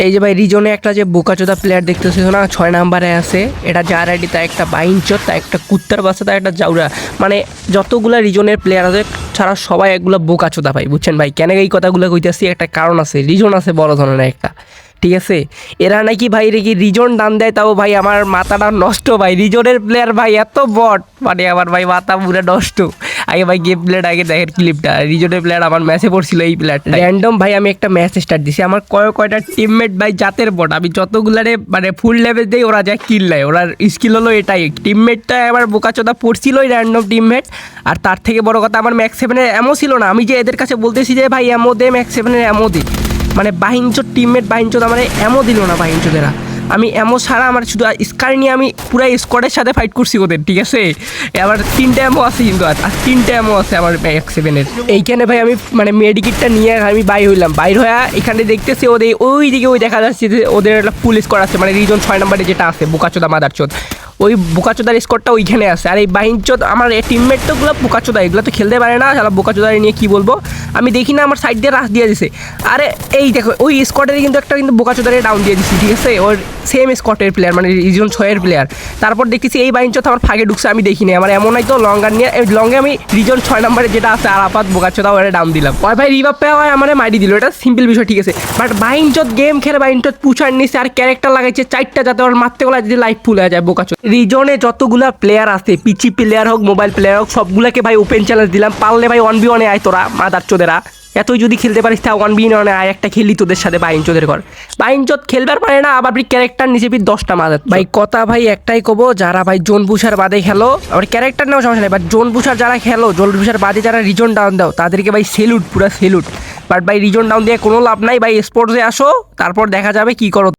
এই যে ভাই রিজনে একটা যে বোকাচোদা প্লেয়ার দেখতেছো না 6 নাম্বারে আছে, এটা যার আইডি তা একটা বাইঞ্চোদ, তা একটা কুত্তার বাচ্চা, তা একটা জাউরা, মানে যতগুলা রিজনের প্লেয়ার আছে ছাড়া সবাই একগুলা বোকাচোদা ভাই, বুঝছেন ভাই? কেন এই কথাগুলো কইতাছি, একটা কারণ আছে, রিজন আছে বড় ধরনের একটা, ঠিক আছে? এরা নাকি ভাই রেখে রিজন ডান দেয়, তাও ভাই আমার মাথাটা নষ্ট ভাই, রিজনের প্লেয়ার ভাই এত বট, মানে আমার ভাই মাথা পুরো নষ্ট। আগে ভাই গেম প্লেটা আগে দেখেন ক্লিপটা, রিজনের প্লেয়ার আমার ম্যাচে পড়ছিল, এই প্লেয়ারটা র্যান্ডম ভাই, আমি একটা ম্যাচ স্টার্ট দিছি, আমার কয়টা টিমমেট ভাই জাতের বট, আমি যতগুলারে মানে ফুল লেভেল দেই ওরা যায় কিল নেয়, ওরা স্কিল হলো এটাই, টিমমেটটা আমার বোকাচোদা পড়ছিল র্যান্ডম টিমমেট। আর তার থেকে বড় কথা আমার ম্যাক্স 7-এর এমও ছিল না, আমি যে এদের কাছে বলতেছি যে ভাই এমও দে, ম্যাক্স 7-এর এমও দে, মানে বাহিঞ্চোদ টিমমেট বাহিঞ্চোদ আমার এমও দিল না বাহিঞ্চোদেরা। আমি এমও ছাড়া আমার শুধু স্কার নিয়ে আমি পুরো স্কোয়াডের সাথে ফাইট করছি ওদের, ঠিক আছে? আবার 3টা এমও আছে কিন্তু, আর 3টা এমও আছে আমার ম্যাক্স 7-এর। এইখানে ভাই আমি মানে মেডিকিটটা নিয়ে আমি বাইর হইলাম, বাইর হয়ে এখানে দেখতেছি ওদের ওই দিকে ওই দেখা যাচ্ছে যে ওদের একটা ফুল স্কোয়াড আছে, মানে রিজন 6 নম্বরে যেটা আছে বোকাচোদা মাদারচোদ, ওই বোকাচোদার স্কোরটা ওইখানে আছে। আর এই বাহিনচোদ আমার টিমমেট তো গুলো বোকাচোদা, এগুলো তো খেলতে পারে না, সারা বোকাচোদারে নিয়ে কী বলবো। আমি দেখি না আমার সাইড দিয়ে রাশ দিয়ে দিছে, আরে এই দেখো ওই স্কোয়াডের কিন্তু একটা কিন্তু বোকাচোদারে ডাউন দিয়ে দিছি, ঠিক আছে? ওর সেম স্কোয়াডের প্লেয়ার, মানে রিজন 6-এর প্লেয়ার। তারপর দেখতেছি এই বাহিনচোদ আমার ফাঁকে ঢুকছে, আমি দেখিনি, আমার এমন নাই তো লঙ্গার নিয়ে লঙ্গে আমি রিজন 6 নম্বরে যেটা আছে আরাফাত বোকাচোদা ওরা ডাউন দিলাম, ওই ভাই রিভাব পেয়ে হয় আমার মাইডি দিল, এটা সিম্পল বিষয়, ঠিক আছে? বাট বাহিনচোদ গেম খেলে বাহিনচোদ পুষার নিছে, আর ক্যারেক্টার লাগাইছে 4টা, যাতে ওর মারতে গলা যদি লাইফ ফুল হয়ে যায় বোকাচোদ। রিজনে যতগুলা প্লেয়ার আছে, পিচি প্লেয়ার হোক মোবাইল প্লেয়ার হোক, সবগুলাকে ভাই ওপেন চ্যালেঞ্জ দিলাম, পারলে ভাই 1v1-এ আয় তোরা মাদারচোদেরা, এতই যদি খেলতে পারিস তা 1v1-এ আয়, একটা খেলি তোদের সাথে বাহিনচোদের ঘর। বাহিনচোদ খেলবার পারে না, আবার ক্যারেক্টার নিচে 10টা মাদার ভাই। কথা ভাই একটাই কব, যারা ভাই জোন পুষার বাদে খেলো, আবার ক্যারেক্টার নেওয়া সমস্যা নেই, বাট জোন পুষার যারা খেলো, জোন পুষার বাদে যারা রিজন ডাউন দাও, তাদেরকে ভাই সেলুট, পুরা সেলুট। বাট ভাই রিজন ডাউন দিয়ে কোনো লাভ নাই ভাই, স্পোর্টসে আসো, তারপর দেখা যাবে কি করো।